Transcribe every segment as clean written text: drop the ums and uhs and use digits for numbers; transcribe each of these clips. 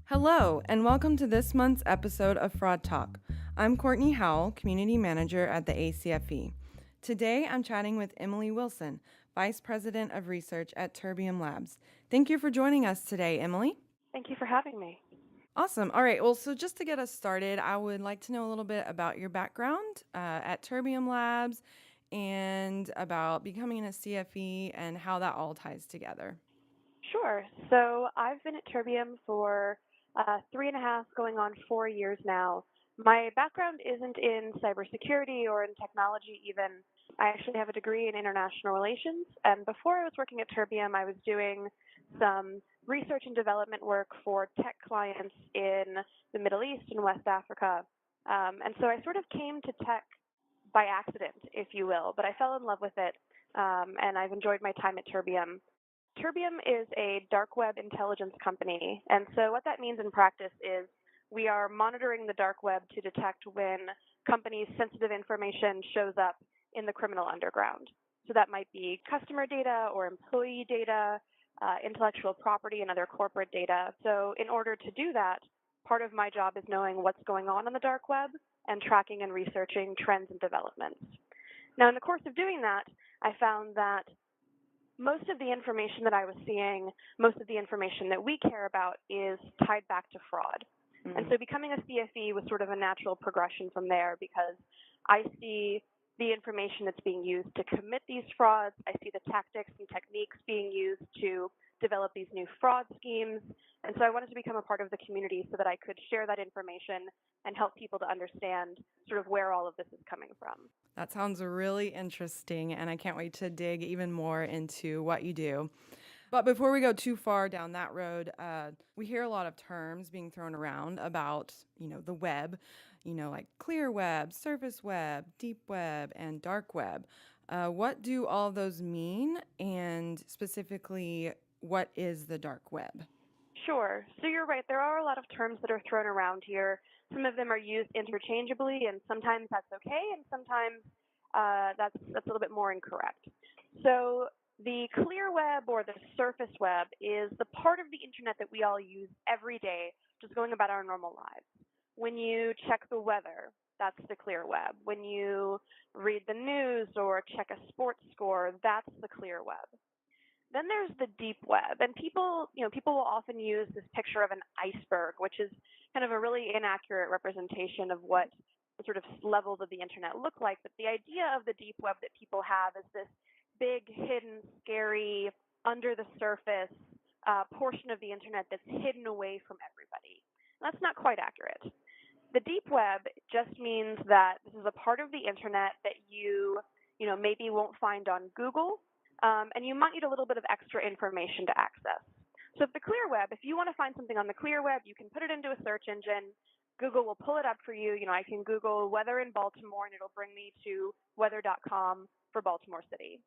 Hello, and welcome to this month's episode of Fraud Talk. I'm Courtney Howell, Community Manager at the ACFE. Today, I'm chatting with Emily Wilson, Vice President of Research at Terbium Labs. Thank you for joining us today, Emily. Thank you for having me. Awesome. All right. Well, so just to get us started, I would like to know a little bit about your background at Terbium Labs and about becoming a CFE and how that all ties together. Sure. So I've been at Terbium for 3.5, going on 4 years now. My background isn't in cybersecurity or in technology even. I actually have a degree in international relations. And before I was working at Terbium, I was doing some research and development work for tech clients in the Middle East and West Africa. And so I sort of came to tech by accident, if you will, but I fell in love with it. And I've enjoyed my time at Terbium. Terbium is a dark web intelligence company. And so what that means in practice is we are monitoring the dark web to detect when companies' sensitive information shows up in the criminal underground. So that might be customer data or employee data, intellectual property, and other corporate data. So in order to do that, part of my job is knowing what's going on the dark web and tracking and researching trends and developments. Now, in the course of doing that, I found that most of the information that I was seeing, most of the information that we care about is tied back to fraud. And so becoming a CFE was sort of a natural progression from there because I see the information that's being used to commit these frauds. I see the tactics and techniques being used to develop these new fraud schemes. And so I wanted to become a part of the community so that I could share that information and help people to understand sort of where all of this is coming from. That sounds really interesting, and I can't wait to dig even more into what you do. But before we go too far down that road, we hear a lot of terms being thrown around about, the web, like clear web, surface web, deep web, and dark web. What do all those mean? And specifically, what is the dark web? Sure. So you're right. There are a lot of terms that are thrown around here. Some of them are used interchangeably, and sometimes that's okay, and sometimes that's a little bit more incorrect. So the clear web or the surface web is the part of the internet that we all use every day, just going about our normal lives. When you check the weather, that's the clear web. When you read the news or check a sports score, that's the clear web. Then there's the deep web, and people will often use this picture of an iceberg, which is kind of a really inaccurate representation of what the sort of levels of the internet look like. But the idea of the deep web that people have is this big, hidden, scary, under the surface portion of the internet that's hidden away from everybody. And that's not quite accurate. The deep web just means that this is a part of the internet that you maybe won't find on Google, and you might need a little bit of extra information to access. So the clear web, if you want to find something on the clear web, you can put it into a search engine. Google will pull it up for you. I can Google weather in Baltimore, and it'll bring me to weather.com for Baltimore City.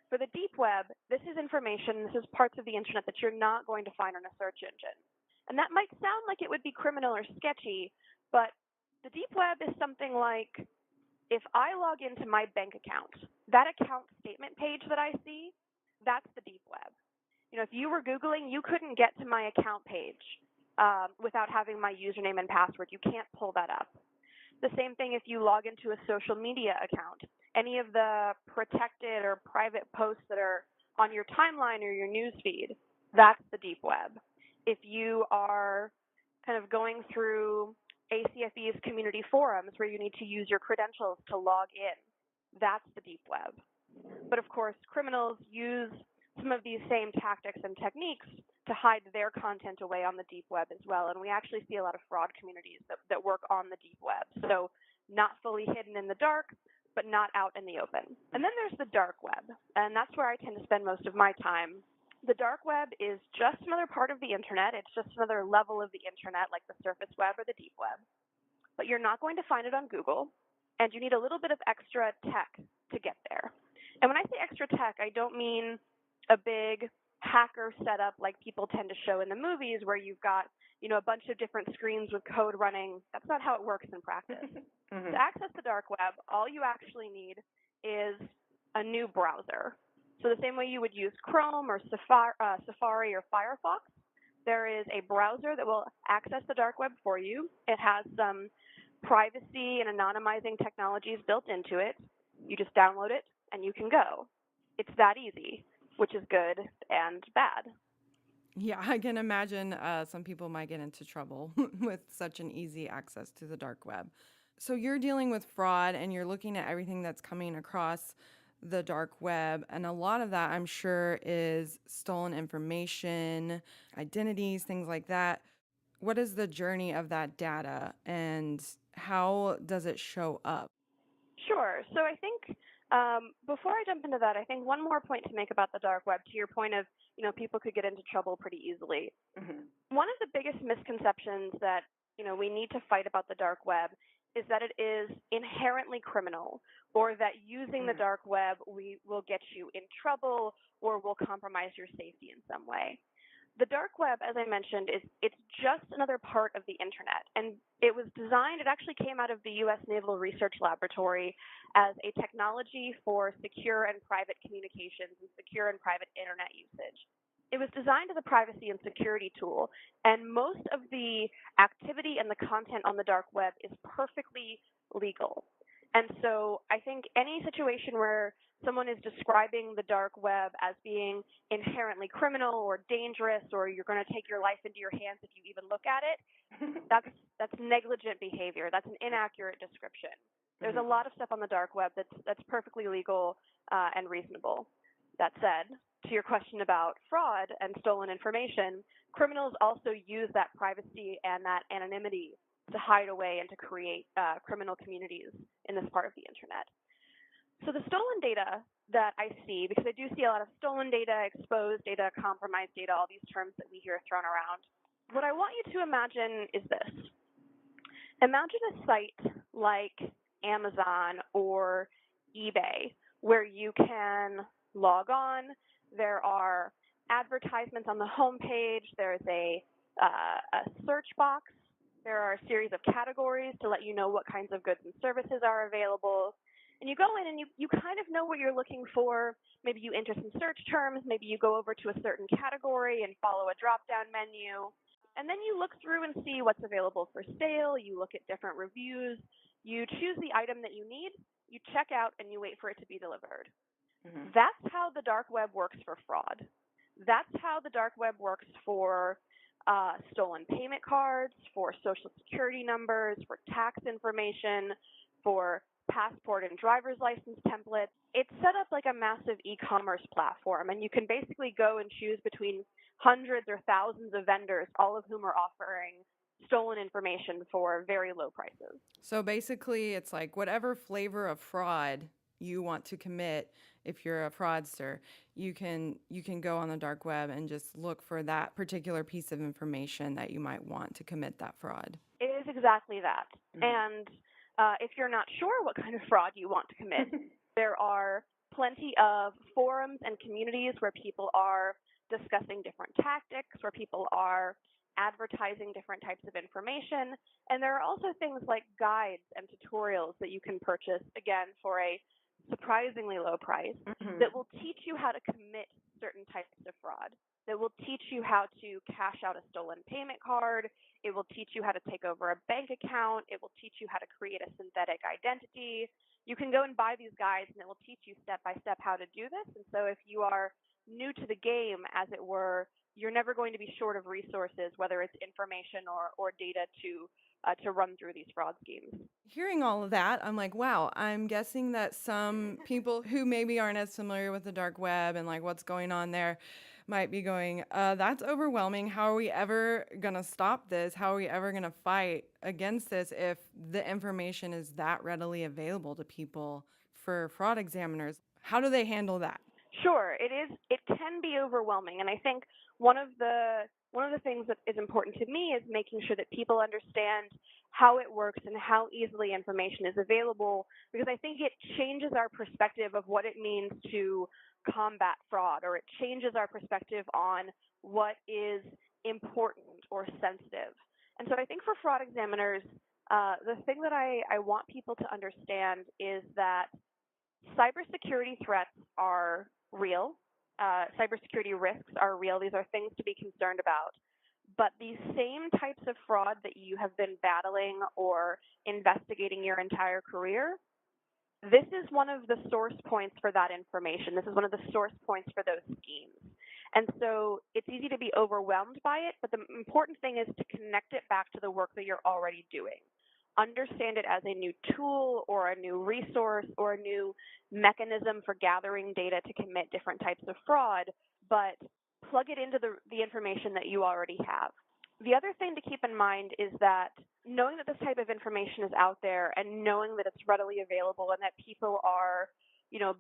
For the deep web, this is information, this is parts of the internet that you're not going to find on a search engine. And that might sound like it would be criminal or sketchy, but the deep web is something like if I log into my bank account, that account statement page that I see, that's the deep web. If you were Googling, you couldn't get to my account page without having my username and password. You can't pull that up. The same thing if you log into a social media account. Any of the protected or private posts that are on your timeline or your news feed, that's the deep web. If you are kind of going through ACFE's community forums where you need to use your credentials to log in, that's the deep web. But of course, criminals use some of these same tactics and techniques to hide their content away on the deep web as well. And we actually see a lot of fraud communities that work on the deep web. So not fully hidden in the dark, but not out in the open. And then there's the dark web, and that's where I tend to spend most of my time. The dark web is just another part of the internet. It's just another level of the internet, like the surface web or the deep web. But you're not going to find it on Google, and you need a little bit of extra tech to get there. And when I say extra tech, I don't mean a big hacker setup like people tend to show in the movies where you've got, a bunch of different screens with code running. That's not how it works in practice. To access the dark web, all you actually need is a new browser. So the same way you would use Chrome or Safari or Firefox, There is a browser that will access the dark web for you. It has some privacy and anonymizing technologies built into it. You just download it and you can go. It's that easy, which is good and bad. Yeah, I can imagine some people might get into trouble with such an easy access to the dark web. So you're dealing with fraud and you're looking at everything that's coming across the dark web. And a lot of that, I'm sure, is stolen information, identities, things like that. What is the journey of that data and how does it show up? Sure. So I think before I jump into that, I think one more point to make about the dark web, to your point of, people could get into trouble pretty easily. One of the biggest misconceptions that, we need to fight about the dark web is that it is inherently criminal, or that using the dark web will get you in trouble or will compromise your safety in some way. The dark web, as I mentioned, it's just another part of the internet, and it actually came out of the U.S. Naval Research Laboratory as a technology for secure and private communications and secure and private internet usage. It was designed as a privacy and security tool, and most of the activity and the content on the dark web is perfectly legal. And so I think any situation where someone is describing the dark web as being inherently criminal or dangerous, or you're going to take your life into your hands if you even look at it, that's negligent behavior. That's an inaccurate description. There's a lot of stuff on the dark web that's perfectly legal and reasonable. That said, to your question about fraud and stolen information, criminals also use that privacy and that anonymity to hide away and to create criminal communities in this part of the internet. So the stolen data that I see, because I do see a lot of stolen data, exposed data, compromised data, all these terms that we hear thrown around, what I want you to imagine is this. Imagine a site like Amazon or eBay where you can log on. There are advertisements on the homepage. There's a search box. There are a series of categories to let you know what kinds of goods and services are available. And you go in and you kind of know what you're looking for. Maybe you enter some search terms. Maybe you go over to a certain category and follow a drop-down menu. And then you look through and see what's available for sale. You look at different reviews. You choose the item that you need. You check out and you wait for it to be delivered. That's how the dark web works for fraud. That's how the dark web works for stolen payment cards, for social security numbers, for tax information, for passport and driver's license templates. It's set up like a massive e-commerce platform, and you can basically go and choose between hundreds or thousands of vendors, all of whom are offering stolen information for very low prices. So basically, it's like whatever flavor of fraud you want to commit, if you're a fraudster, you can go on the dark web and just look for that particular piece of information that you might want to commit that fraud. It is exactly that. And if you're not sure what kind of fraud you want to commit, there are plenty of forums and communities where people are discussing different tactics, where people are advertising different types of information. And there are also things like guides and tutorials that you can purchase, again, for a surprisingly low price, that will teach you how to commit certain types of fraud, that will teach you how to cash out a stolen payment card. It will teach you how to take over a bank account. It will teach you how to create a synthetic identity. You can go and buy these guides, and it will teach you step by step how to do this. And so if you are new to the game, as it were, you're never going to be short of resources, whether it's information or data to run through these fraud schemes. Hearing all of that, I'm like, wow, I'm guessing that some people who maybe aren't as familiar with the dark web and like what's going on there might be going, that's overwhelming. How are we ever going to stop this? How are we ever going to fight against this if the information is that readily available to people for fraud examiners? How do they handle that? Sure, it is. It can be overwhelming, and I think one of the things that is important to me is making sure that people understand how it works and how easily information is available, because I think it changes our perspective of what it means to combat fraud, or it changes our perspective on what is important or sensitive. And so I think for fraud examiners, the thing that I want people to understand is that cybersecurity threats are real. Cybersecurity risks are real. These are things to be concerned about. but these same types of fraud that you have been battling or investigating your entire career, this is one of the source points for that information. This is one of the source points for those schemes. And so it's easy to be overwhelmed by it, but the important thing is to connect it back to the work that you're already doing. Understand it as a new tool or a new resource or a new mechanism for gathering data to commit different types of fraud, but plug it into the information that you already have. The other thing to keep in mind is that knowing that this type of information is out there and knowing that it's readily available and that people are,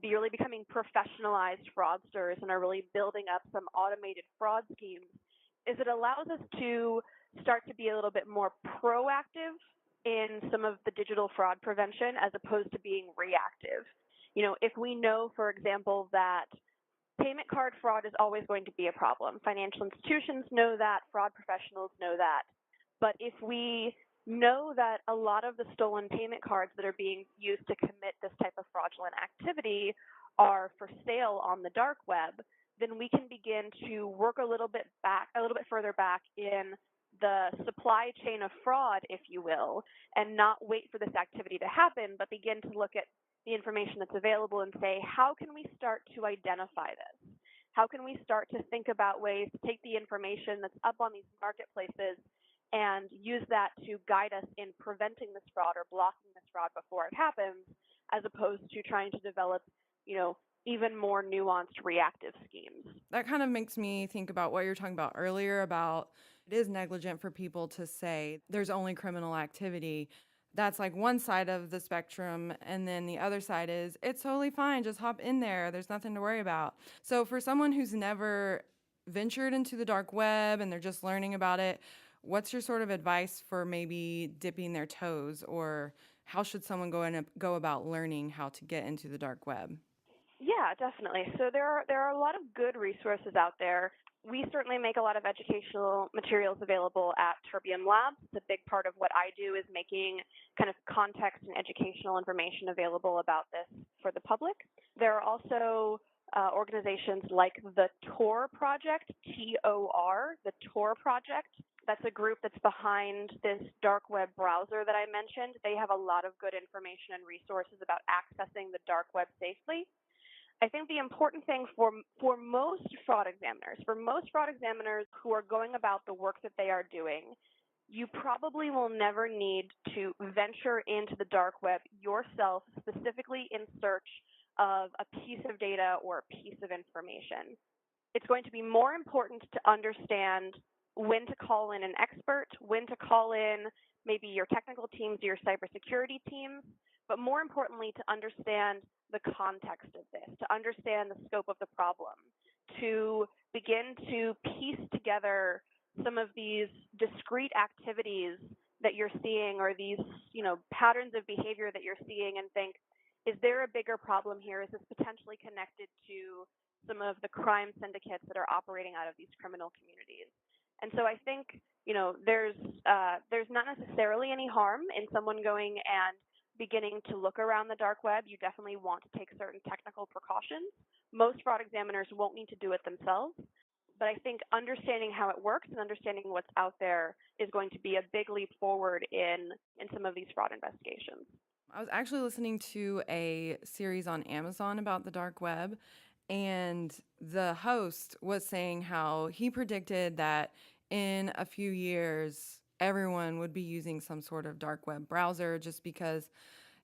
really becoming professionalized fraudsters and are really building up some automated fraud schemes, is it allows us to start to be a little bit more proactive in some of the digital fraud prevention as opposed to being reactive. If we know, for example, that payment card fraud is always going to be a problem. Financial institutions know that, fraud professionals know that. But if we know that a lot of the stolen payment cards that are being used to commit this type of fraudulent activity are for sale on the dark web, then we can begin to work a little bit further back in the supply chain of fraud, if you will, and not wait for this activity to happen, but begin to look at the information that's available and say, how can we start to identify this? How can we start to think about ways to take the information that's up on these marketplaces and use that to guide us in preventing this fraud or blocking this fraud before it happens, as opposed to trying to develop, even more nuanced reactive schemes. That kind of makes me think about what you were talking about earlier about it is negligent for people to say there's only criminal activity. That's like one side of the spectrum. And then the other side is it's totally fine. Just hop in there. There's nothing to worry about. So for someone who's never ventured into the dark web and they're just learning about it, what's your sort of advice for maybe dipping their toes, or how should someone go about learning how to get into the dark web? Yeah, definitely. So there are a lot of good resources out there. We certainly make a lot of educational materials available at Terbium Labs. It's a big part of what I do is making kind of context and educational information available about this for the public. There are also organizations like the Tor Project, T-O-R, the Tor Project. That's a group that's behind this dark web browser that I mentioned. They have a lot of good information and resources about accessing the dark web safely. I think the important thing for most fraud examiners who are going about the work that they are doing, you probably will never need to venture into the dark web yourself, specifically in search of a piece of data or a piece of information. It's going to be more important to understand when to call in an expert, when to call in maybe your technical teams, your cybersecurity teams, but more importantly, to understand the context of this, to understand the scope of the problem, to begin to piece together some of these discrete activities that you're seeing or these, patterns of behavior that you're seeing and think, is there a bigger problem here? Is this potentially connected to some of the crime syndicates that are operating out of these criminal communities? And so I think, there's not necessarily any harm in someone going and beginning to look around the dark web. You definitely want to take certain technical precautions. Most fraud examiners won't need to do it themselves, but I think understanding how it works and understanding what's out there is going to be a big leap forward in some of these fraud investigations. I was actually listening to a series on Amazon about the dark web, and the host was saying how he predicted that in a few years, everyone would be using some sort of dark web browser just because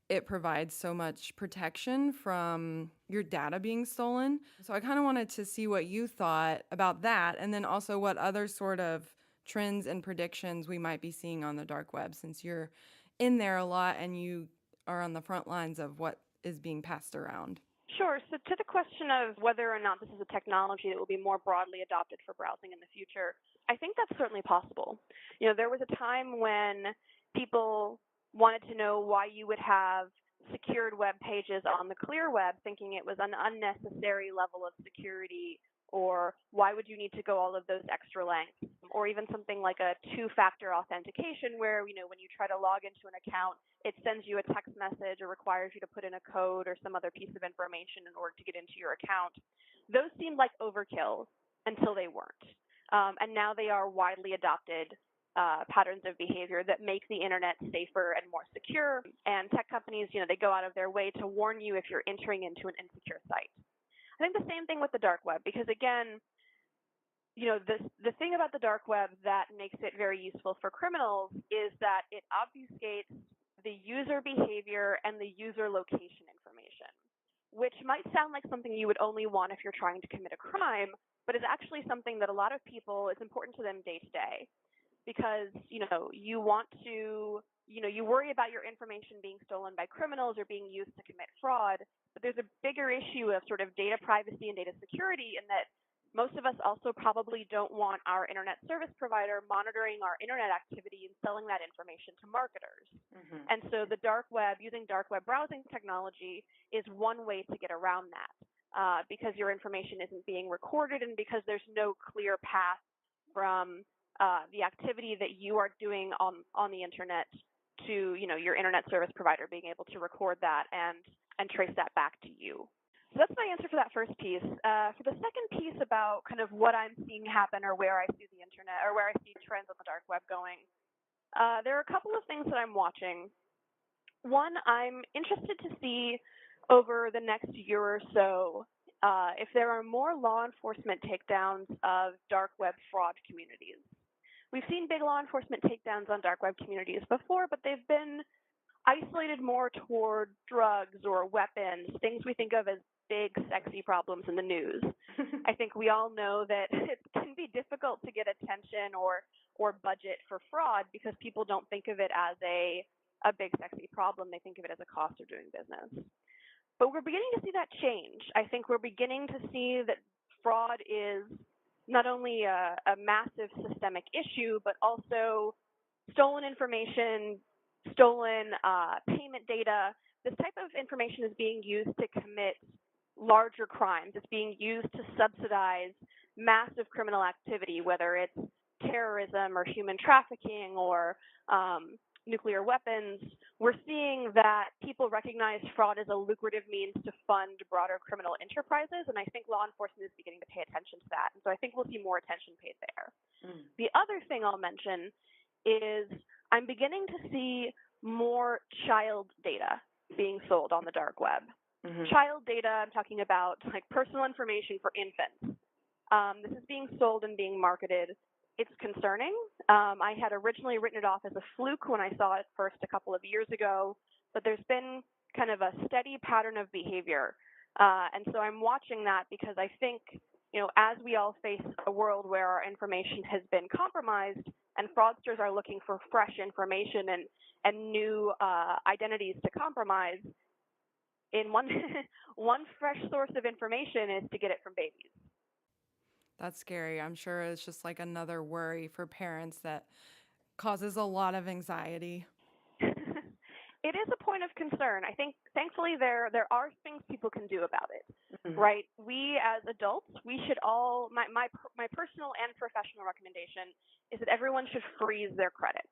it provides so much protection from your data being stolen. So I kind of wanted to see what you thought about that, and then also what other sort of trends and predictions we might be seeing on the dark web, since you're in there a lot and you are on the front lines of what is being passed around. Sure. So to the question of whether or not this is a technology that will be more broadly adopted for browsing in the future, I think that's certainly possible. There was a time when people wanted to know why you would have secured web pages on the clear web, thinking it was an unnecessary level of security, or why would you need to go all of those extra lengths, or even something like a two-factor authentication where, when you try to log into an account, it sends you a text message or requires you to put in a code or some other piece of information in order to get into your account. Those seemed like overkill until they weren't. and now they are widely adopted patterns of behavior that make the internet safer and more secure. And tech companies, they go out of their way to warn you if you're entering into an insecure site. I think the same thing with the dark web, because again, the thing about the dark web that makes it very useful for criminals is that it obfuscates the user behavior and the user location information, which might sound like something you would only want if you're trying to commit a crime, but is actually something that a lot of people, is important to them day to day, because you want to, you worry about your information being stolen by criminals or being used to commit fraud, but there's a bigger issue of sort of data privacy and data security, in that most of us also probably don't want our internet service provider monitoring our internet activity and selling that information to marketers. Mm-hmm. And so the dark web, using dark web browsing technology, is one way to get around that, because your information isn't being recorded and because there's no clear path from the activity that you are doing on the internet to your internet service provider being able to record that and trace that back to you. So that's my answer for that first piece. For the second piece about kind of what I'm seeing happen, or where I see the internet, or where I see trends on the dark web going, there are a couple of things that I'm watching. One, I'm interested to see over the next year or so if there are more law enforcement takedowns of dark web fraud communities. We've seen big law enforcement takedowns on dark web communities before, but they've been isolated more toward drugs or weapons, things we think of as big, sexy problems in the news. I think we all know that it can be difficult to get attention or budget for fraud because people don't think of it as a big, sexy problem. They think of it as a cost of doing business. But we're beginning to see that change. I think we're beginning to see that fraud is not only a massive systemic issue, but also stolen information, stolen payment data. This type of information is being used to commit larger crimes. It's being used to subsidize massive criminal activity, whether it's terrorism or human trafficking or nuclear weapons. We're seeing that people recognize fraud as a lucrative means to fund broader criminal enterprises, and I think law enforcement is beginning to pay attention to that. And so I think we'll see more attention paid there. The other thing I'll mention is I'm beginning to see more child data being sold on the dark web. Mm-hmm. Child data, I'm talking about like personal information for infants. This is being sold and being marketed. It's concerning. I had originally written it off as a fluke when I saw it first a couple of years ago, but there's been kind of a steady pattern of behavior. And so I'm watching that because I think, as we all face a world where our information has been compromised and fraudsters are looking for fresh information and new identities to compromise, in one fresh source of information is to get it from babies. That's scary. I'm sure it's just like another worry for parents that causes a lot of anxiety. It is a point of concern. I think, thankfully, there are things people can do about it, mm-hmm. right? We, as adults, we should all, my personal and professional recommendation is that everyone should freeze their credit.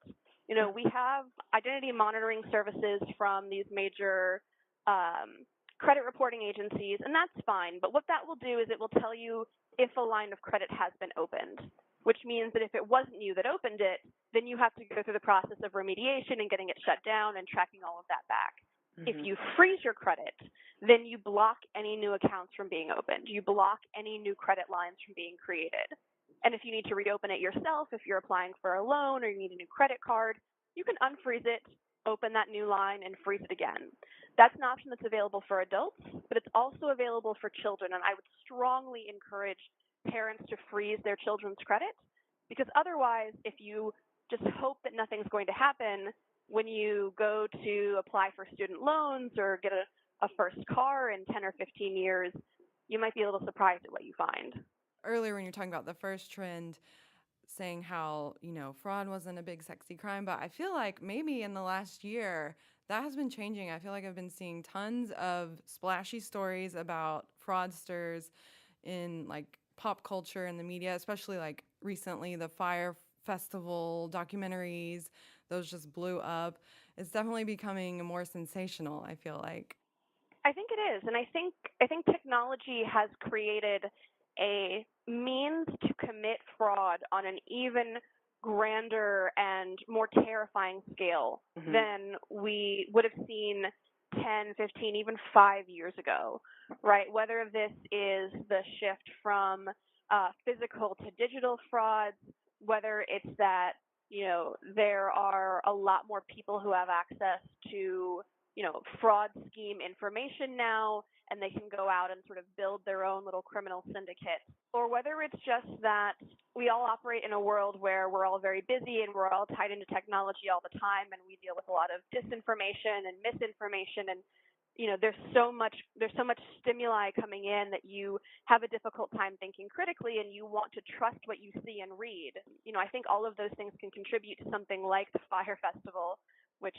We have identity monitoring services from these major credit reporting agencies, and that's fine. But what that will do is it will tell you if a line of credit has been opened, which means that if it wasn't you that opened it, then you have to go through the process of remediation and getting it shut down and tracking all of that back. Mm-hmm. If you freeze your credit, then you block any new accounts from being opened. You block any new credit lines from being created. And if you need to reopen it yourself, if you're applying for a loan or you need a new credit card, you can unfreeze it, open that new line, and freeze it again. That's an option that's available for adults, but it's also available for children, and I would strongly encourage parents to freeze their children's credit, because otherwise, if you just hope that nothing's going to happen, when you go to apply for student loans or get a first car in 10 or 15 years, you might be a little surprised at what you find. Earlier when you're talking about the first trend, saying how, fraud wasn't a big sexy crime, but I feel like maybe in the last year that has been changing. I feel like I've been seeing tons of splashy stories about fraudsters in like pop culture and the media, especially like recently the Fire Festival documentaries. Those just blew up. It's definitely becoming more sensational, I feel like. I think it is, and I think technology has created a means to commit fraud on an even grander and more terrifying scale than we would have seen 10, 15, even 5 years ago, right? Whether this is the shift from physical to digital frauds, whether it's that, there are a lot more people who have access to, fraud scheme information now, and they can go out and sort of build their own little criminal syndicate, or whether it's just that we all operate in a world where we're all very busy and we're all tied into technology all the time, and we deal with a lot of disinformation and misinformation, and there's so much stimuli coming in that you have a difficult time thinking critically, and you want to trust what you see and read. I think all of those things can contribute to something like the Fire Festival, which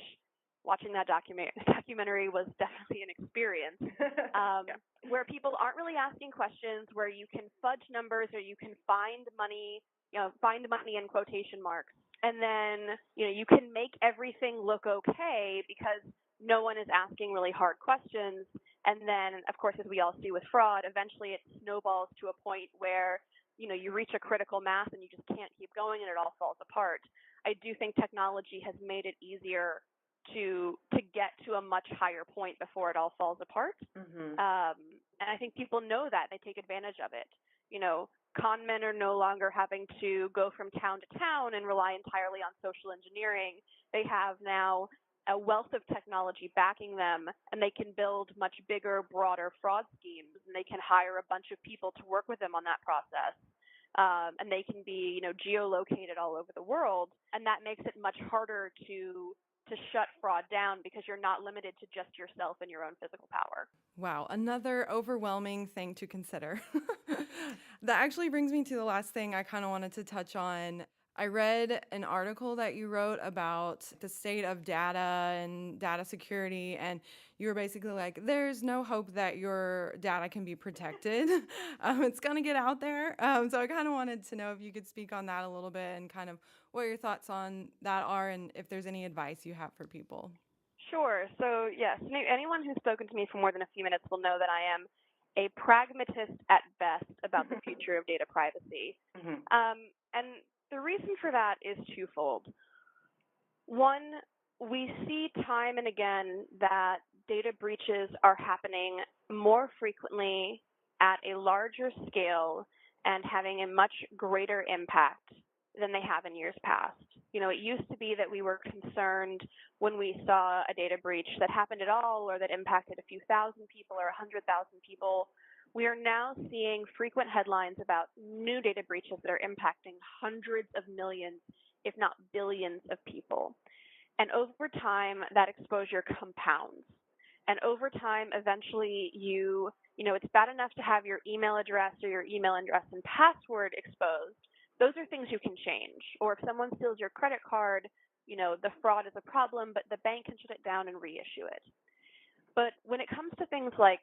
watching that documentary was definitely an experience, where people aren't really asking questions, where you can fudge numbers or you can find money in quotation marks, and then you can make everything look okay because no one is asking really hard questions. And then, of course, as we all see with fraud, eventually it snowballs to a point where you reach a critical mass and you just can't keep going and it all falls apart. I do think technology has made it easier to get to a much higher point before it all falls apart. And I think people know that. They take advantage of it. Con men are no longer having to go from town to town and rely entirely on social engineering. They have now a wealth of technology backing them, and they can build much bigger, broader fraud schemes, and they can hire a bunch of people to work with them on that process. And they can be, geolocated all over the world, and that makes it much harder to shut fraud down because you're not limited to just yourself and your own physical power. Wow, another overwhelming thing to consider. That actually brings me to the last thing I kind of wanted to touch on. I read an article that you wrote about the state of data and data security, and you were basically like, there's no hope that your data can be protected. It's going to get out there. So I kind of wanted to know if you could speak on that a little bit and kind of what your thoughts on that are and if there's any advice you have for people. Sure. So, yes, anyone who's spoken to me for more than a few minutes will know that I am a pragmatist at best about the future of data privacy. And the reason for that is twofold. One, we see time and again that data breaches are happening more frequently at a larger scale and having a much greater impact than they have in years past. It used to be that we were concerned when we saw a data breach that happened at all or that impacted a few thousand people or 100,000 people. We are now seeing frequent headlines about new data breaches that are impacting hundreds of millions, if not billions of people. And over time, that exposure compounds. And over time, eventually it's bad enough to have your email address or your email address and password exposed. Those are things you can change. Or if someone steals your credit card, the fraud is a problem, but the bank can shut it down and reissue it. But when it comes to things like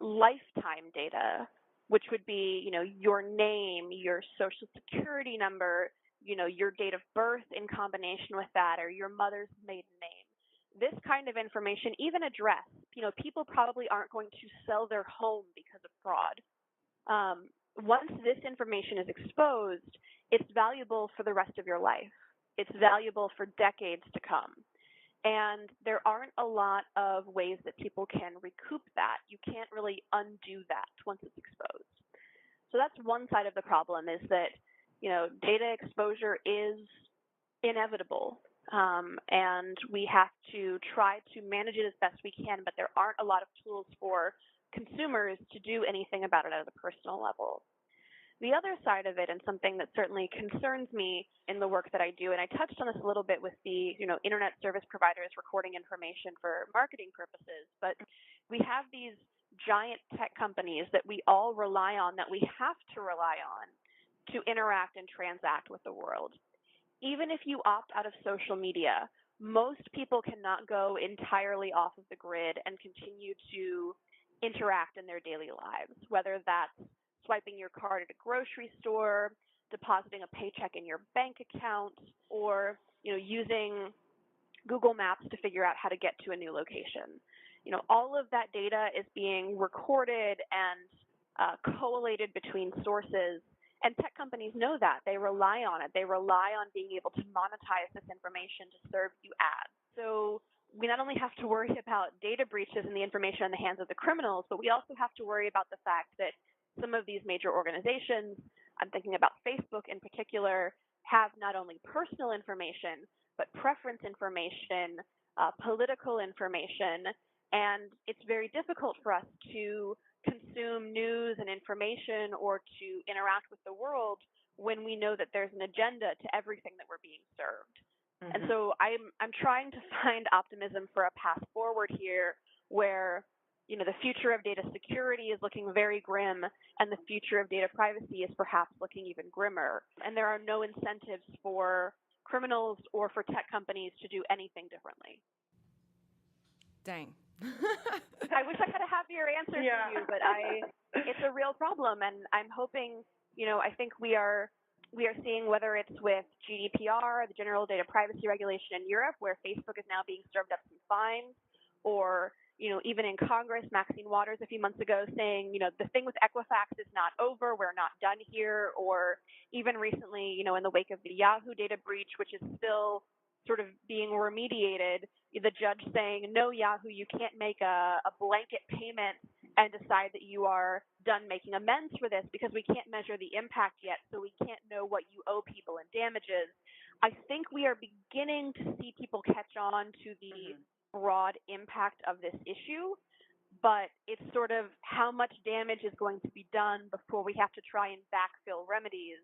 lifetime data, which would be, your name, your social security number, your date of birth in combination with that, or your mother's maiden name. This kind of information, even address, people probably aren't going to sell their home because of fraud. Once this information is exposed, it's valuable for the rest of your life. It's valuable for decades to come. And there aren't a lot of ways that people can recoup that. You can't really undo that once it's exposed. So that's one side of the problem, is that, data exposure is inevitable. And we have to try to manage it as best we can, but there aren't a lot of tools for consumers to do anything about it at a personal level. The other side of it, and something that certainly concerns me in the work that I do, and I touched on this a little bit with the internet service providers recording information for marketing purposes, but we have these giant tech companies that we all rely on, that we have to rely on to interact and transact with the world. Even if you opt out of social media, most people cannot go entirely off of the grid and continue to interact in their daily lives, whether that's swiping your card at a grocery store, depositing a paycheck in your bank account, or using Google Maps to figure out how to get to a new location. All of that data is being recorded and collated between sources, And tech companies know that. They rely on it. They rely on being able to monetize this information to serve you ads. So we not only have to worry about data breaches and the information in the hands of the criminals, but we also have to worry about the fact that some of these major organizations, I'm thinking about Facebook in particular, have not only personal information, but preference information, political information, and it's very difficult for us to consume news and information or to interact with the world when we know that there's an agenda to everything that we're being served. Mm-hmm. And so I'm trying to find optimism for a path forward here where, you know, the future of data security is looking very grim and the future of data privacy is perhaps looking even grimmer. And there are no incentives for criminals or for tech companies to do anything differently. Dang. I wish I had a happier answer for you, but it's a real problem, and I'm hoping, you know, I think we are seeing, whether it's with GDPR, the General Data Privacy Regulation in Europe, where Facebook is now being served up some fines, or, you know, even in Congress, Maxine Waters a few months ago saying, you know, the thing with Equifax is not over, we're not done here, or even recently, you know, in the wake of the Yahoo data breach, which is still sort of being remediated, the judge saying, no, Yahoo, you can't make a blanket payment and decide that you are done making amends for this because we can't measure the impact yet, so we can't know what you owe people in damages. I think we are beginning to see people catch on to the broad impact of this issue, but it's sort of how much damage is going to be done before we have to try and backfill remedies.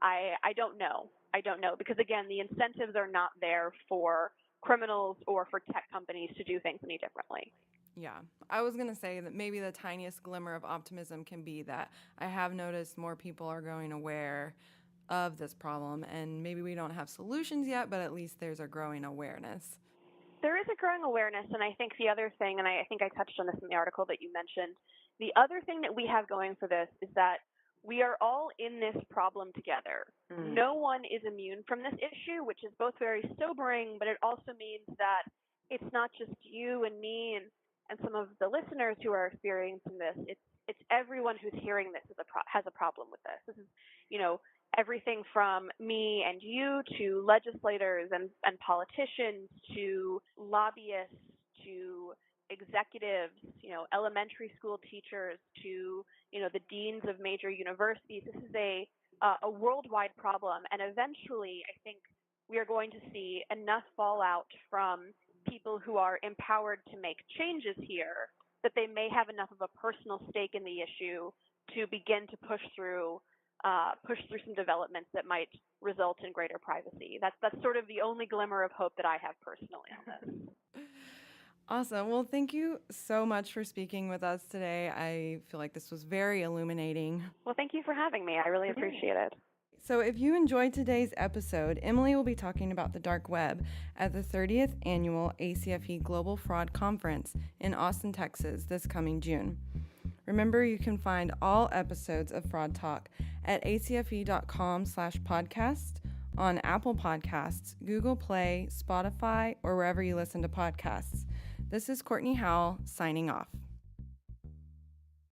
I don't know. I don't know, because again, the incentives are not there for criminals or for tech companies to do things any differently. Yeah, I was going to say that maybe the tiniest glimmer of optimism can be that I have noticed more people are growing aware of this problem, and maybe we don't have solutions yet, but at least there's a growing awareness. There is a growing awareness, and I think the other thing, and I think I touched on this in the article that you mentioned, the other thing that we have going for this is that we are all in this problem together. No one is immune from this issue, which is both very sobering, but it also means that it's not just you and me and some of the listeners who are experiencing this. It's everyone who's hearing this has a problem with this. This is, you know, everything from me and you to legislators and politicians to lobbyists to executives, you know, elementary school teachers to, you know, the deans of major universities. This is a worldwide problem, and eventually I think we are going to see enough fallout from people who are empowered to make changes here that they may have enough of a personal stake in the issue to begin to push through some developments that might result in greater privacy. That's sort of the only glimmer of hope that I have personally on this. Awesome. Well, thank you so much for speaking with us today. I feel like this was very illuminating. Well, thank you for having me. I really appreciate it. So if you enjoyed today's episode, Emily will be talking about the dark web at the 30th Annual ACFE Global Fraud Conference in Austin, Texas this coming June. Remember, you can find all episodes of Fraud Talk at acfe.com/podcast, on Apple Podcasts, Google Play, Spotify, or wherever you listen to podcasts. This is Courtney Howell signing off.